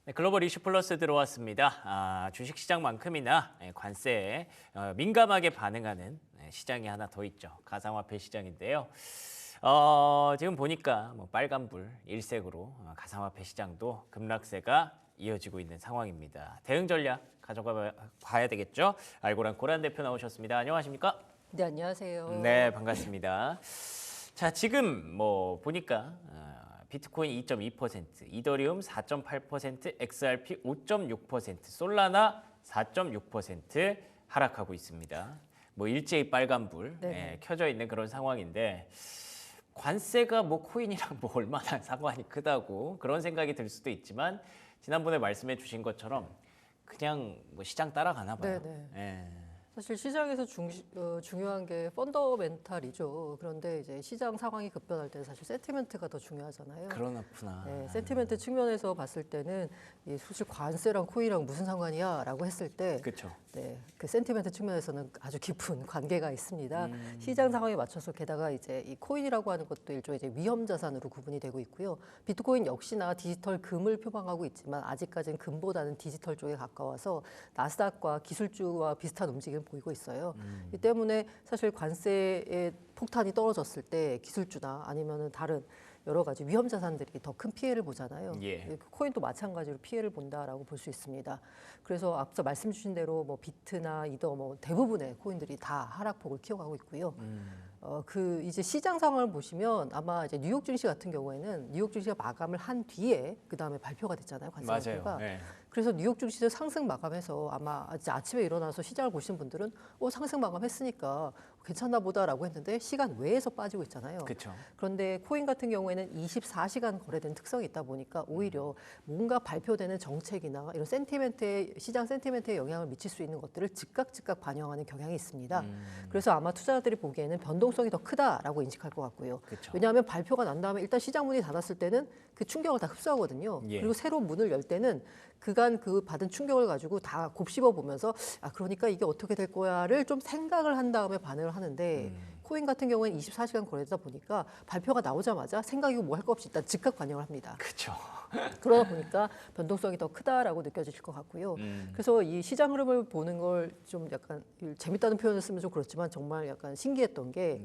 네, 글로벌 이슈 플러스 들어왔습니다. 주식시장만큼이나 관세에 민감하게 반응하는 시장이 하나 더 있죠. 가상화폐 시장인데요. 지금 보니까 뭐 빨간불 일색으로 가상화폐 시장도 급락세가 이어지고 있는 상황입니다. 대응 전략 가져가 봐야 되겠죠. 알고란 고란 대표 나오셨습니다. 안녕하십니까? 네, 안녕하세요. 네, 반갑습니다. 자, 지금 뭐 보니까 비트코인 2.2%, 이더리움 4.8%, XRP 5.6%, 솔라나 4.6% 하락하고 있습니다. 뭐 일제히 빨간불 켜져 있는 그런 상황인데 관세가 뭐 코인이랑 뭐 얼마나 상관이 크다고 그런 생각이 들 수도 있지만 지난번에 말씀해 주신 것처럼 그냥 뭐 시장 따라가나 봐요. 네네. 예. 사실 시장에서 중요한 게 펀더멘탈이죠. 그런데 이제 시장 상황이 급변할 때는 사실 세티멘트가 더 중요하잖아요. 그러나구나. 네, 세티멘트 측면에서 봤을 때는 이 사실 관세랑 코인이랑 무슨 상관이야라고 했을 때, 그렇죠. 네, 그 센티멘트 측면에서는 아주 깊은 관계가 있습니다. 시장 상황에 맞춰서 게다가 이제 이 코인이라고 하는 것도 일종의 이제 위험 자산으로 구분이 되고 있고요. 비트코인 역시나 디지털 금을 표방하고 있지만 아직까지는 금보다는 디지털 쪽에 가까워서 나스닥과 기술주와 비슷한 움직임을 보이고 있어요. 이 때문에 사실 관세의 폭탄이 떨어졌을 때 기술주나 아니면은 다른 여러 가지 위험 자산들이 더 큰 피해를 보잖아요. 예. 코인도 마찬가지로 피해를 본다라고 볼 수 있습니다. 그래서 앞서 말씀 주신 대로 뭐 비트나 이더 뭐 대부분의 코인들이 다 하락폭을 키워가고 있고요. 그 이제 시장 상황을 보시면 아마 이제 뉴욕 증시 같은 경우에는 뉴욕 증시가 마감을 한 뒤에 그 다음에 발표가 됐잖아요. 관세 발표가. 맞아요. 네. 그래서 뉴욕 증시도 상승 마감해서 아마 아침에 일어나서 시장을 보신 분들은 상승 마감했으니까 괜찮나 보다라고 했는데 시간 외에서 빠지고 있잖아요. 그렇죠. 그런데 코인 같은 경우에는 24시간 거래되는 특성이 있다 보니까 오히려 뭔가 발표되는 정책이나 이런 센티멘트에 시장 센티멘트에 영향을 미칠 수 있는 것들을 즉각 반영하는 경향이 있습니다. 그래서 아마 투자자들이 보기에는 변동성이 더 크다라고 인식할 것 같고요. 그쵸. 왜냐하면 발표가 난 다음에 일단 시장 문이 닫았을 때는 그 충격을 다 흡수하거든요. 예. 그리고 새로 문을 열 때는 그간 그 받은 충격을 가지고 다 곱씹어 보면서 그러니까 이게 어떻게 될 거야를 좀 생각을 한 다음에 반응을 하는데 코인 같은 경우에는 24시간 거래되다 보니까 발표가 나오자마자 생각이고 뭐 할 거 없이 일단 즉각 반영을 합니다. 그렇죠. 그러다 보니까 변동성이 더 크다라고 느껴지실 것 같고요. 그래서 이 시장 흐름을 보는 걸 좀 약간 재밌다는 표현을 쓰면 좀 그렇지만 정말 약간 신기했던 게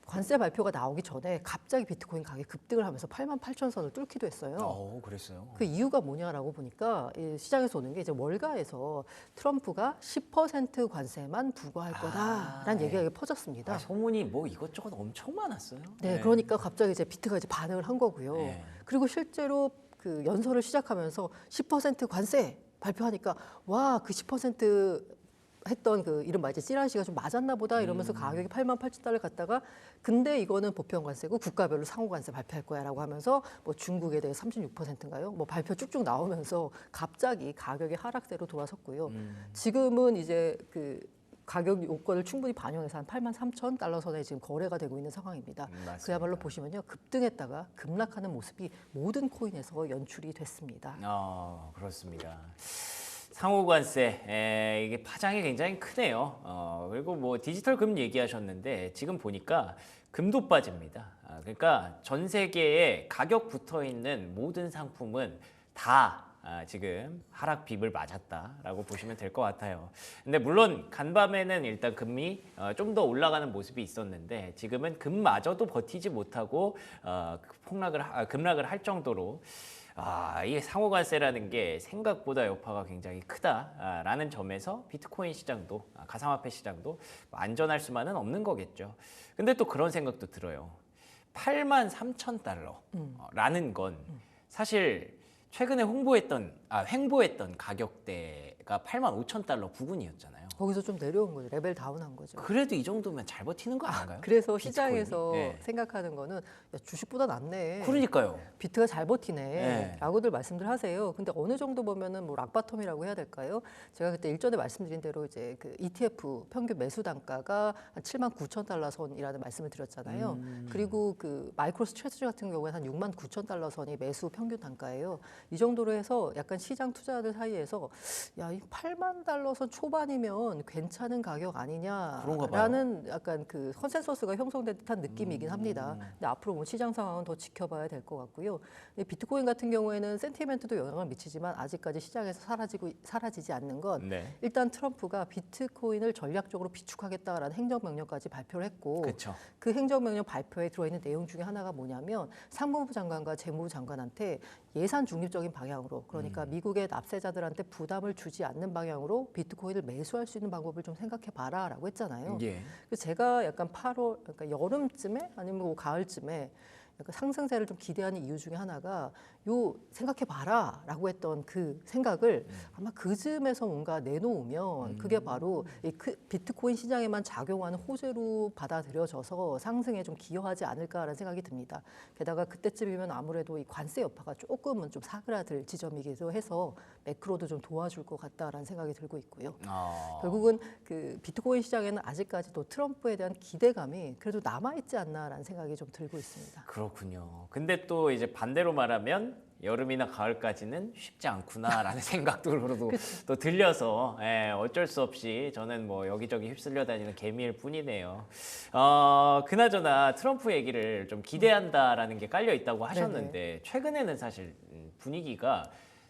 관세 발표가 나오기 전에 갑자기 비트코인 가격이 급등을 하면서 88,000선을 뚫기도 했어요. 그랬어요. 그 이유가 뭐냐라고 보니까 이 시장에서 오는 게 이제 월가에서 트럼프가 10% 관세만 부과할 거다라는 얘기가 퍼졌습니다. 소문이 뭐 이것저것 엄청 많았어요. 네, 그러니까 갑자기 이제 비트가 이제 반응을 한 거고요. 네. 그리고 실제로 그 연설을 시작하면서 10% 관세 발표하니까 와, 그 10% 했던 그 이른바 이제 찌라시가 좀 맞았나 보다 이러면서 가격이 88,000달러를 갔다가 근데 이거는 보편 관세고 국가별로 상호 관세 발표할 거야라고 하면서 뭐 중국에 대해 36%인가요? 뭐 발표 쭉쭉 나오면서 갑자기 가격이 하락세로 돌아섰고요. 지금은 이제 그 가격 요건을 충분히 반영해서 한 83,000달러 선에 지금 거래가 되고 있는 상황입니다. 맞습니다. 그야말로 보시면요. 급등했다가 급락하는 모습이 모든 코인에서 연출이 됐습니다. 그렇습니다. 상호관세 이게 파장이 굉장히 크네요. 그리고 뭐 디지털 금 얘기하셨는데 지금 보니까 금도 빠집니다. 그러니까 전 세계에 가격 붙어 있는 모든 상품은 다 지금 하락 빔을 맞았다라고 보시면 될 것 같아요. 근데 물론 간밤에는 일단 금이 좀 더 올라가는 모습이 있었는데 지금은 금마저도 버티지 못하고 급락을 할 정도로 이게 상호관세라는 게 생각보다 여파가 굉장히 크다라는 점에서 비트코인 시장도 가상화폐 시장도 안전할 수만은 없는 거겠죠. 근데 또 그런 생각도 들어요. 83,000달러라는 건 사실 최근에 횡보했던 가격대가 85,000달러 부근이었잖아요. 거기서 좀 내려온 거죠. 레벨 다운한 거죠. 그래도 이 정도면 잘 버티는 거 아닌가요? 그래서 비트코인이? 시장에서 네. 생각하는 거는 야, 주식보다 낫네. 그러니까요. 비트가 잘 버티네. 네. 라고들 말씀들 하세요. 근데 어느 정도 보면은 뭐 락바텀이라고 해야 될까요? 제가 그때 일전에 말씀드린 대로 이제 그 ETF 평균 매수 단가가 한 79,000달러 선이라는 말씀을 드렸잖아요. 그리고 그 마이크로 스트래티지 같은 경우에는 한 69,000달러 선이 매수 평균 단가예요. 이 정도로 해서 약간 시장 투자자들 사이에서 야, 이 8만 달러 선 초반이면 가격은 괜찮은 가격 그런가 아니냐라는 약간 그 컨센서스가 형성된 듯한 느낌이긴 합니다. 근데 앞으로 뭐 시장 상황은 더 지켜봐야 될 것 같고요. 근데 비트코인 같은 경우에는 센티멘트도 영향을 미치지만 아직까지 시장에서 사라지지 않는 건 네. 일단 트럼프가 비트코인을 전략적으로 비축하겠다라는 행정명령까지 발표를 했고 그렇죠. 그 행정명령 발표에 들어있는 내용 중에 하나가 뭐냐면 상무부 장관과 재무부 장관한테 예산 중립적인 방향으로 그러니까 미국의 납세자들한테 부담을 주지 않는 방향으로 비트코인을 매수할 수 있는 방법을 좀 생각해 봐라라고 했잖아요. 예. 그래서 제가 약간 8월 그러니까 여름쯤에 아니면 뭐 가을쯤에 약간 상승세를 좀 기대하는 이유 중에 하나가 요 생각해 봐라라고 했던 그 생각을 아마 그 즈음에서 뭔가 내놓으면 그게 바로 이 비트코인 시장에만 작용하는 호재로 받아들여져서 상승에 좀 기여하지 않을까라는 생각이 듭니다. 게다가 그때쯤이면 아무래도 이 관세 여파가 조금은 좀 사그라들 지점이기도 해서 매크로도 좀 도와줄 것 같다라는 생각이 들고 있고요. 결국은 그 비트코인 시장에는 아직까지도 트럼프에 대한 기대감이 그래도 남아있지 않나라는 생각이 좀 들고 있습니다. 그렇군요. 근데 또 이제 반대로 말하면 여름이나 가을까지는 쉽지 않구나라는 생각도 또 들려서 어쩔 수 없이 저는 뭐 여기저기 휩쓸려 다니는 개미일 뿐이네요. 그나저나 트럼프 얘기를 좀 기대한다라는 게 깔려 있다고 하셨는데 최근에는 사실 분위기가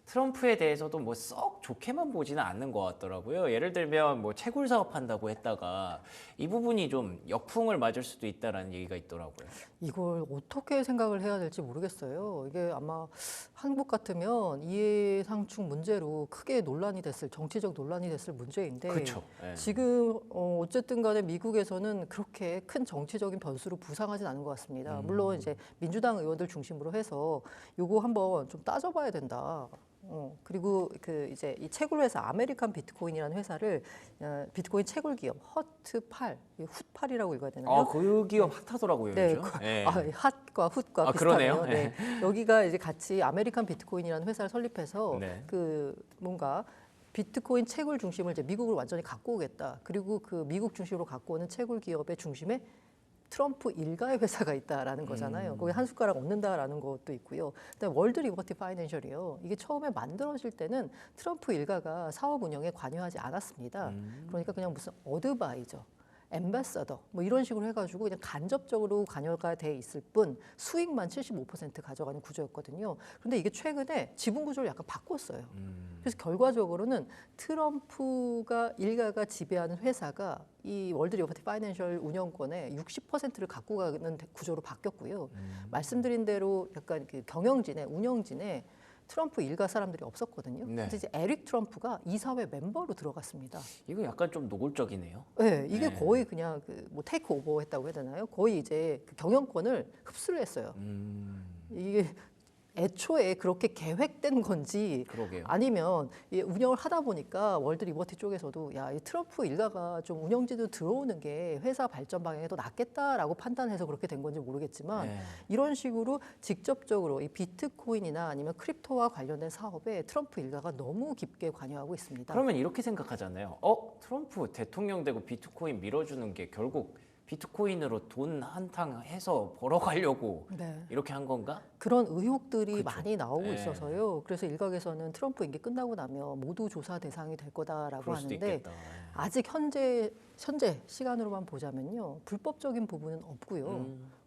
트럼프에 대해서도 뭐 썩 좋게만 보지는 않는 것 같더라고요. 예를 들면 뭐 채굴 사업 한다고 했다가 이 부분이 좀 역풍을 맞을 수도 있다라는 얘기가 있더라고요. 이걸 어떻게 생각을 해야 될지 모르겠어요. 이게 아마 한국 같으면 이해상충 문제로 크게 논란이 됐을 정치적 논란이 됐을 문제인데 그렇죠. 예. 지금 어쨌든 간에 미국에서는 그렇게 큰 정치적인 변수로 부상하진 않은 것 같습니다. 물론 이제 민주당 의원들 중심으로 해서 요거 한번 좀 따져봐야 된다. 그리고 그 이제 이 채굴 회사 아메리칸 비트코인이라는 회사를 비트코인 채굴 기업 허트8 훗팔이라고 읽어야 되나요? 그 기업 핫하더라고요, 네, 요즘. 예. 핫과 훗과 그러네요. 비슷하네요. 네. 여기가 이제 같이 아메리칸 비트코인이라는 회사를 설립해서 네. 그 뭔가 비트코인 채굴 중심을 이제 미국으로 완전히 갖고 오겠다. 그리고 그 미국 중심으로 갖고 오는 채굴 기업의 중심에 트럼프 일가의 회사가 있다라는 거잖아요. 거기 한 숟가락 얹는다라는 것도 있고요. 그다음에 월드 리버티 파이낸셜이요. 이게 처음에 만들어질 때는 트럼프 일가가 사업 운영에 관여하지 않았습니다. 그러니까 그냥 무슨 어드바이저, 엠베서더 뭐 이런 식으로 해가지고 그냥 간접적으로 관여가 돼 있을 뿐 수익만 75% 가져가는 구조였거든요. 그런데 이게 최근에 지분 구조를 약간 바꿨어요. 그래서 결과적으로는 트럼프가 일가가 지배하는 회사가 이 월드 리버티 파이낸셜 운영권의 60%를 갖고 가는 구조로 바뀌었고요. 말씀드린 대로 약간 그 경영진에 운영진에 트럼프 일가 사람들이 없었거든요. 네. 근데 이제 에릭 트럼프가 이사회 멤버로 들어갔습니다. 이거 약간 좀 노골적이네요. 네, 이게 네. 거의 그냥 그 뭐 테이크 오버 했다고 해야 되나요? 거의 이제 그 경영권을 흡수를 했어요. 이게 애초에 그렇게 계획된 건지 그러게요. 아니면 이 운영을 하다 보니까 월드 리버티 쪽에서도 야, 이 트럼프 일가가 좀 운영진으로 들어오는 게 회사 발전 방향에 더 낫겠다라고 판단해서 그렇게 된 건지 모르겠지만 네. 이런 식으로 직접적으로 이 비트코인이나 아니면 크립토와 관련된 사업에 트럼프 일가가 너무 깊게 관여하고 있습니다. 그러면 이렇게 생각하잖아요. 트럼프 대통령 되고 비트코인 밀어주는 게 결국 비트코인으로 돈 한탕 해서 벌어가려고 네. 이렇게 한 건가? 그런 의혹들이 그쵸. 많이 나오고 네. 있어서요. 그래서 일각에서는 트럼프 임기 끝나고 나면 모두 조사 대상이 될 거다라고 그럴 수도 하는데 있겠다. 아직 현재 시간으로만 보자면요. 불법적인 부분은 없고요.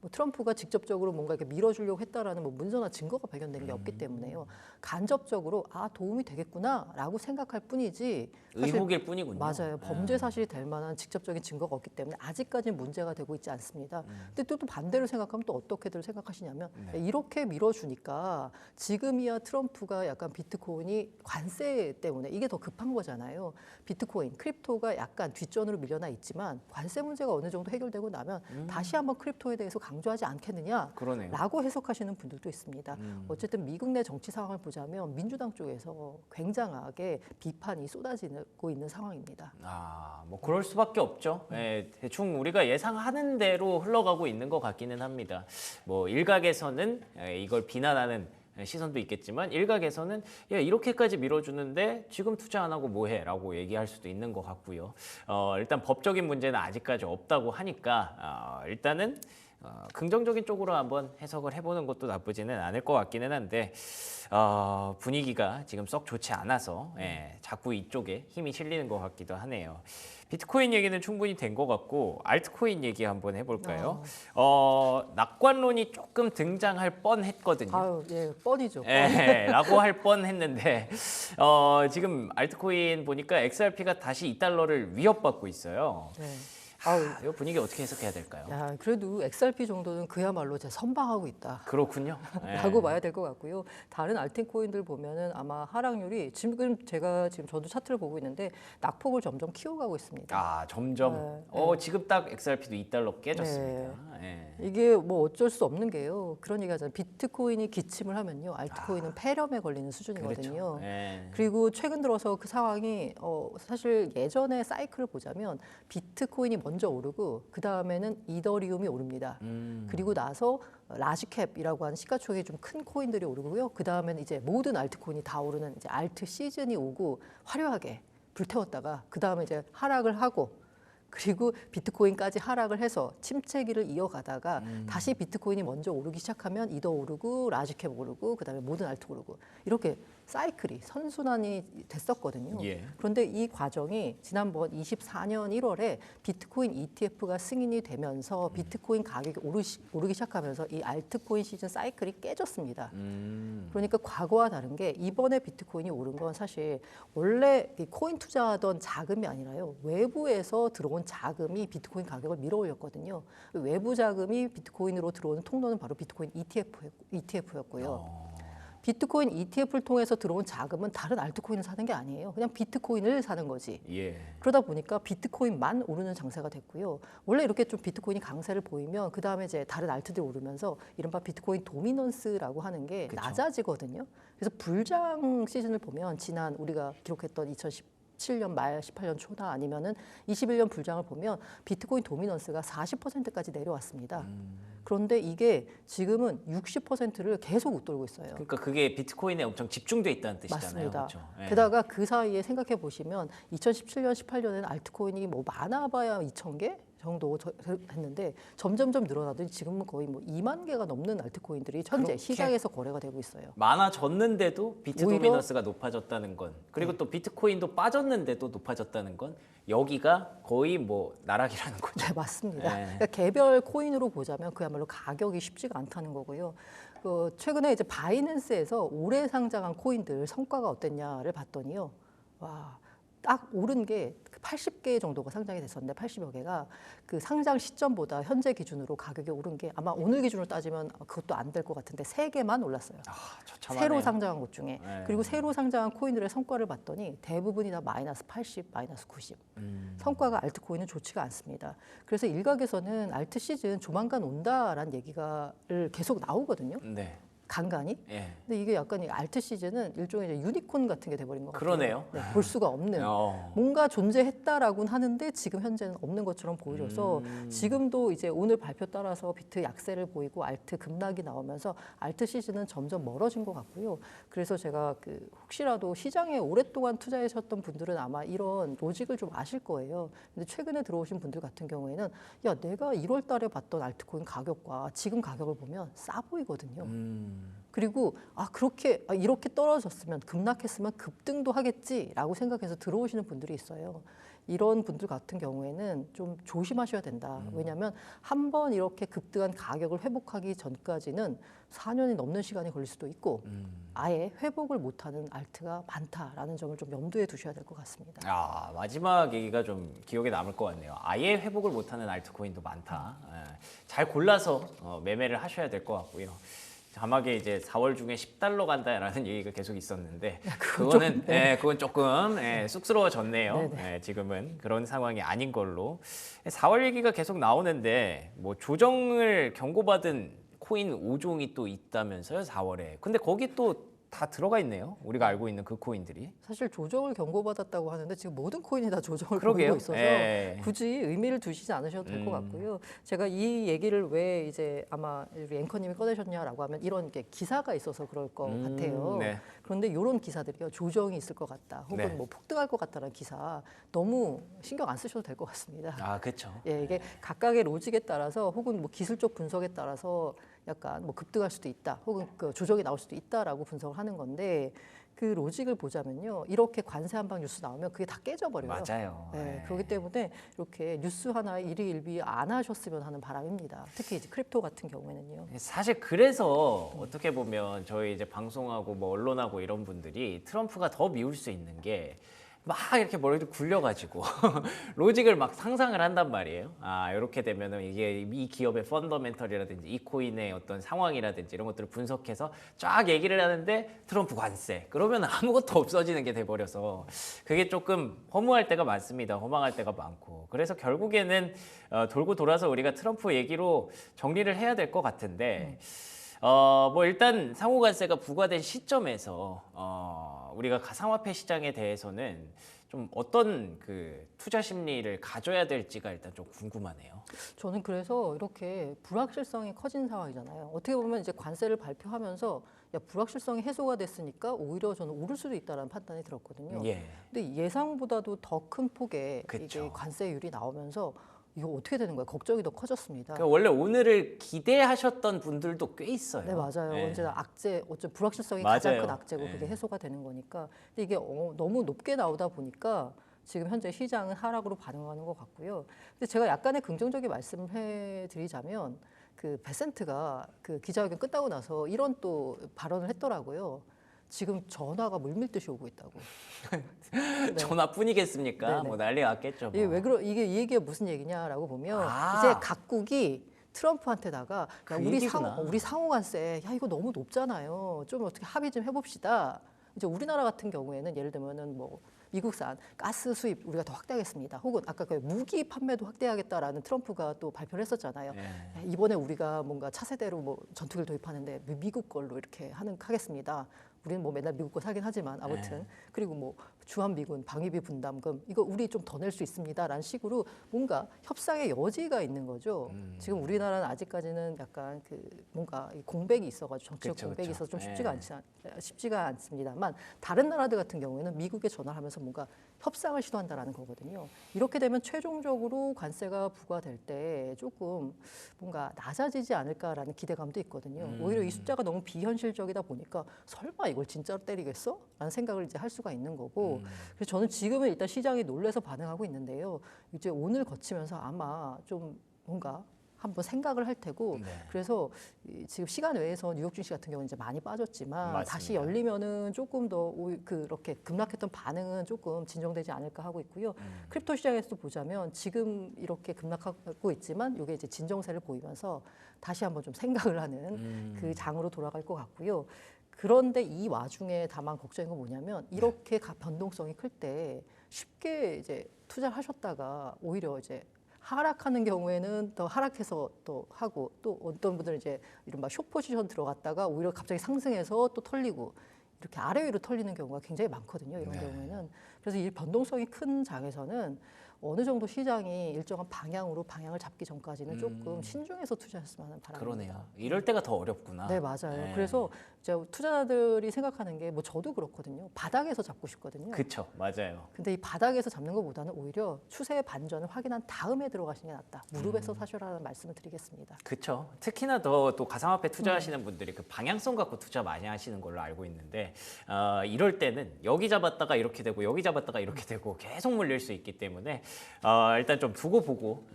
뭐 트럼프가 직접적으로 뭔가 이렇게 밀어주려고 했다라는 뭐 문서나 증거가 발견된 게 없기 때문에요. 간접적으로 도움이 되겠구나라고 생각할 뿐이지 사실 의혹일 뿐이군요. 맞아요. 범죄 사실이 될 만한 직접적인 증거가 없기 때문에 아직까지는 문제가 되고 있지 않습니다. 근데 또 반대로 생각하면 또 어떻게들 생각하시냐면 이렇게 밀어주니까 지금이야 트럼프가 약간 비트코인이 관세 때문에 이게 더 급한 거잖아요. 비트코인, 크립토가 약간 뒷전으로 밀려나 있지만 관세 문제가 어느 정도 해결되고 나면 다시 한번 크립토에 대해서 강조하지 않겠느냐 그러네요. 라고 해석하시는 분들도 있습니다. 어쨌든 미국 내 정치 상황을 보자면 민주당 쪽에서 굉장하게 비판이 쏟아지고 있는 상황입니다. 뭐 그럴 수밖에 없죠. 대충 우리가 예상하는 대로 흘러가고 있는 것 같기는 합니다. 뭐 일각에서는 이걸 비난하는 시선도 있겠지만 일각에서는 야, 이렇게까지 밀어주는데 지금 투자 안 하고 뭐해? 라고 얘기할 수도 있는 것 같고요. 일단 법적인 문제는 아직까지 없다고 하니까 일단은 긍정적인 쪽으로 한번 해석을 해보는 것도 나쁘지는 않을 것 같기는 한데 분위기가 지금 썩 좋지 않아서 자꾸 이쪽에 힘이 실리는 것 같기도 하네요. 비트코인 얘기는 충분히 된 것 같고 알트코인 얘기 한번 해볼까요? 낙관론이 조금 등장할 뻔했거든요. 아유, 예, 뻔이죠. 라고 할 뻔했는데 지금 알트코인 보니까 XRP가 다시 2달러를 위협받고 있어요. 네. 이 분위기 어떻게 해석해야 될까요? 야, 그래도 XRP 정도는 그야말로 제 선방하고 있다. 그렇군요. 라고 봐야 될 것 같고요. 다른 알트코인들 보면은 아마 하락률이 제가 지금 저도 차트를 보고 있는데 낙폭을 점점 키워가고 있습니다. 점점. 지금 딱 XRP도 2달러 깨졌습니다. 이게 뭐 어쩔 수 없는 게요. 그런 얘기 하잖아요. 비트코인이 기침을 하면요. 알트코인은 폐렴에 걸리는 수준이거든요. 그렇죠. 그리고 최근 들어서 그 상황이 사실 예전의 사이클을 보자면 비트코인이 먼저 오르고 그 다음에는 이더리움이 오릅니다. 그리고 나서 라지캡이라고 하는 시가총액이 좀 큰 코인들이 오르고요. 그 다음에는 이제 모든 알트코인이 다 오르는 이제 알트 시즌이 오고 화려하게 불태웠다가 그 다음에 이제 하락을 하고 그리고 비트코인까지 하락을 해서 침체기를 이어가다가 다시 비트코인이 먼저 오르기 시작하면 이더 오르고 라지캡 오르고 그다음에 모든 알트 오르고 이렇게 사이클이 선순환이 됐었거든요. 그런데 이 과정이 지난번 24년 1월에 비트코인 ETF가 승인이 되면서 비트코인 가격이 오르기 시작하면서 이 알트코인 시즌 사이클이 깨졌습니다. 그러니까 과거와 다른 게 이번에 비트코인이 오른 건 사실 원래 이 코인 투자하던 자금이 아니라요. 외부에서 들어온 자금이 비트코인 가격을 밀어 올렸거든요. 외부 자금이 비트코인으로 들어오는 통로는 바로 비트코인 ETF였고요. 비트코인 ETF를 통해서 들어온 자금은 다른 알트코인을 사는 게 아니에요. 그냥 비트코인을 사는 거지. 그러다 보니까 비트코인만 오르는 장세가 됐고요. 원래 이렇게 좀 비트코인이 강세를 보이면 그 다음에 이제 다른 알트들이 오르면서 이른바 비트코인 도미넌스라고 하는 게 낮아지거든요. 그래서 불장 시즌을 보면 지난 우리가 기록했던 2017년 말 18년 초나 아니면은 21년 불장을 보면 비트코인 도미넌스가 40%까지 내려왔습니다. 그런데 이게 지금은 60%를 계속 웃돌고 있어요. 그러니까 그게 비트코인에 엄청 집중돼 있다는 뜻이잖아요. 맞습니다. 그렇죠? 게다가 그 사이에 생각해 보시면 2017년, 18년에는 알트코인이 뭐 많아봐야 2,000개 정도 했는데 점점점 늘어나더니 지금은 거의 뭐 2만 개가 넘는 알트코인들이 현재 시장에서 거래가 되고 있어요. 많아졌는데도 비트 도미넌스가 높아졌다는 건 그리고 또 비트코인도 빠졌는데도 높아졌다는 건 여기가 거의 뭐 나락이라는 거죠. 네, 맞습니다. 그러니까 개별 코인으로 보자면 그야말로 가격이 쉽지가 않다는 거고요. 최근에 이제 바이낸스에서 올해 상장한 코인들 성과가 어땠냐를 봤더니요. 와, 딱 오른 게 80개 정도가 상장이 됐었는데 80여 개가 그 상장 시점보다 현재 기준으로 가격이 오른 게 아마 오늘 기준으로 따지면 그것도 안 될 것 같은데 3개만 올랐어요. 새로 상장한 것 중에. 그리고 새로 상장한 코인들의 성과를 봤더니 대부분이 다 마이너스 80, 마이너스 90. 성과가 알트코인은 좋지가 않습니다. 그래서 일각에서는 알트 시즌 조만간 온다라는 얘기가 계속 나오거든요. 간간이. 근데 이게 약간 이 알트 시즌은 일종의 이제 유니콘 같은 게 돼버린 것 같아요. 그러네요. 볼 수가 없는. 뭔가 존재했다라고는 하는데 지금 현재는 없는 것처럼 보여져서 지금도 이제 오늘 발표 따라서 비트 약세를 보이고 알트 급락이 나오면서 알트 시즌은 점점 멀어진 것 같고요. 그래서 제가 혹시라도 시장에 오랫동안 투자하셨던 분들은 아마 이런 로직을 좀 아실 거예요. 근데 최근에 들어오신 분들 같은 경우에는 야, 내가 1월 달에 봤던 알트코인 가격과 지금 가격을 보면 싸 보이거든요. 그리고 이렇게 떨어졌으면 급락했으면 급등도 하겠지라고 생각해서 들어오시는 분들이 있어요. 이런 분들 같은 경우에는 좀 조심하셔야 된다. 왜냐하면 한 번 이렇게 급등한 가격을 회복하기 전까지는 4년이 넘는 시간이 걸릴 수도 있고 아예 회복을 못하는 알트가 많다라는 점을 좀 염두에 두셔야 될 것 같습니다. 마지막 얘기가 좀 기억에 남을 것 같네요. 아예 회복을 못하는 알트코인도 많다. 잘 골라서 매매를 하셔야 될 것 같고요. 자막에 이제 4월 중에 10달러 간다라는 얘기가 계속 있었는데 그건 조금 쑥스러워졌네요. 지금은 그런 상황이 아닌 걸로 4월 얘기가 계속 나오는데 뭐 조정을 경고받은 코인 5종이 또 있다면서요, 4월에. 근데 거기 또 다 들어가 있네요. 우리가 알고 있는 그 코인들이. 사실 조정을 경고받았다고 하는데 지금 모든 코인이 다 조정을 그러게요. 보이고 있어서 예. 굳이 의미를 두시지 않으셔도 될 것 같고요. 제가 이 얘기를 왜 이제 아마 우리 앵커님이 꺼내셨냐라고 하면 이런 게 기사가 있어서 그럴 것 같아요. 네. 그런데 이런 기사들이요. 조정이 있을 것 같다. 혹은 네. 뭐 폭등할 것 같다는 기사 너무 신경 안 쓰셔도 될 것 같습니다. 아, 그렇죠. 예, 이게 각각의 로직에 따라서 혹은 뭐 기술적 분석에 따라서 약간 뭐 급등할 수도 있다, 혹은 그 조정이 나올 수도 있다라고 분석을 하는 건데 그 로직을 보자면요, 이렇게 관세 한방 뉴스 나오면 그게 다 깨져버려요. 맞아요. 예, 그렇기 때문에 이렇게 뉴스 하나 일희일비 안 하셨으면 하는 바람입니다. 특히 이제 크립토 같은 경우에는요. 사실 그래서 어떻게 보면 저희 이제 방송하고 뭐 언론하고 이런 분들이 트럼프가 더 미울 수 있는 게 막 이렇게 머리를 굴려가지고 로직을 막 상상을 한단 말이에요. 아, 이렇게 되면은 이게 이 기업의 펀더멘털이라든지 이 코인의 어떤 상황이라든지 이런 것들을 분석해서 쫙 얘기를 하는데 트럼프 관세 그러면 아무것도 없어지는 게 돼버려서 그게 조금 허무할 때가 많습니다. 허망할 때가 많고 그래서 결국에는 돌고 돌아서 우리가 트럼프 얘기로 정리를 해야 될 것 같은데. 뭐 일단 상호관세가 부과된 시점에서 우리가 가상화폐 시장에 대해서는 좀 어떤 그 투자 심리를 가져야 될지가 일단 좀 궁금하네요. 저는 그래서 이렇게 불확실성이 커진 상황이잖아요. 어떻게 보면 이제 관세를 발표하면서 야, 불확실성이 해소가 됐으니까 오히려 저는 오를 수도 있다라는 판단이 들었거든요. 예. 근데 예상보다도 더 큰 폭의 이게 그쵸. 관세율이 나오면서 이거 어떻게 되는 거예요? 걱정이 더 커졌습니다. 그러니까 원래 오늘을 기대하셨던 분들도 꽤 있어요. 네, 맞아요. 예. 언제나 악재, 어쩜 불확실성이 맞아요. 가장 큰 악재고 예. 그게 해소가 되는 거니까. 근데 이게 너무 높게 나오다 보니까 지금 현재 시장은 하락으로 반응하는 것 같고요. 근데 제가 약간의 긍정적인 말씀을 해드리자면 그 베센트가 그 기자회견 끝나고 나서 이런 또 발언을 했더라고요. 지금 전화가 물밀듯이 오고 있다고. 네. 전화뿐이겠습니까? 네네. 뭐 난리 났겠죠. 이게 뭐. 왜 이게 이 얘기가 무슨 얘기냐라고 보면 아. 이제 각국이 트럼프한테다가 그 야, 얘기구나. 우리 상호관세 야 이거 너무 높잖아요. 좀 어떻게 합의 좀 해봅시다. 이제 우리나라 같은 경우에는 예를 들면은 뭐 미국산 가스 수입 우리가 더 확대하겠습니다. 혹은 아까 그 무기 판매도 확대하겠다라는 트럼프가 또 발표를 했었잖아요. 예. 야, 이번에 우리가 뭔가 차세대로 뭐 전투기를 도입하는데 미국 걸로 이렇게 하겠습니다. 우리는 뭐 맨날 미국 거 사긴 하지만 아무튼 그리고 뭐 주한미군 방위비 분담금 이거 우리 좀 더 낼 수 있습니다라는 식으로 뭔가 협상의 여지가 있는 거죠. 지금 우리나라는 아직까지는 약간 그 뭔가 이 공백이 있어가지고 정치적 그쵸, 공백이 그쵸. 있어서 좀 예. 쉽지가 않습니다만 다른 나라들 같은 경우에는 미국에 전화를 하면서 뭔가 협상을 시도한다라는 거거든요. 이렇게 되면 최종적으로 관세가 부과될 때 조금 뭔가 낮아지지 않을까라는 기대감도 있거든요. 오히려 이 숫자가 너무 비현실적이다 보니까 설마 이걸 진짜로 때리겠어? 라는 생각을 이제 할 수가 있는 거고 그래서 저는 지금은 일단 시장이 놀래서 반응하고 있는데요. 이제 오늘 거치면서 아마 좀 뭔가 한번 생각을 할 테고 네. 그래서 지금 시간 외에서 뉴욕 증시 같은 경우는 이제 많이 빠졌지만 맞습니다. 다시 열리면은 조금 더 그렇게 급락했던 반응은 조금 진정되지 않을까 하고 있고요. 크립토 시장에서도 보자면 지금 이렇게 급락하고 있지만 이게 이제 진정세를 보이면서 다시 한번 좀 생각을 하는 그 장으로 돌아갈 것 같고요. 그런데 이 와중에 다만 걱정인 건 뭐냐면 이렇게 변동성이 클 때 쉽게 이제 투자를 하셨다가 오히려 이제 하락하는 경우에는 더 하락해서 또 하고 또 어떤 분들은 이제 이른바 숏 포지션 들어갔다가 오히려 갑자기 상승해서 또 털리고 이렇게 아래 위로 털리는 경우가 굉장히 많거든요. 이런 경우에는. 그래서 이 변동성이 큰 장에서는 어느 정도 시장이 일정한 방향을 잡기 전까지는 조금 신중해서 투자했으면 하는 바람입니다. 그러네요. 이럴 때가 더 어렵구나. 네, 맞아요. 네. 그래서 이제 투자자들이 생각하는 게 뭐 저도 그렇거든요. 바닥에서 잡고 싶거든요. 그쵸, 맞아요. 근데 이 바닥에서 잡는 것보다는 오히려 추세의 반전을 확인한 다음에 들어가시는 게 낫다. 무릎에서 사셔라는 말씀을 드리겠습니다. 그렇죠. 특히나 더 또 가상화폐 투자하시는 분들이 그 방향성 갖고 투자 많이 하시는 걸로 알고 있는데 이럴 때는 여기 잡았다가 이렇게 되고 여기 잡았다가 이렇게 되고 계속 물릴 수 있기 때문에 일단 좀 두고 보고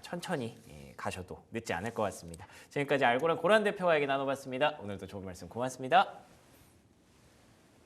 천천히 가셔도 늦지 않을 것 같습니다. 지금까지 알고란 고란 대표와 얘기 나눠봤습니다. 오늘도 좋은 말씀 고맙습니다.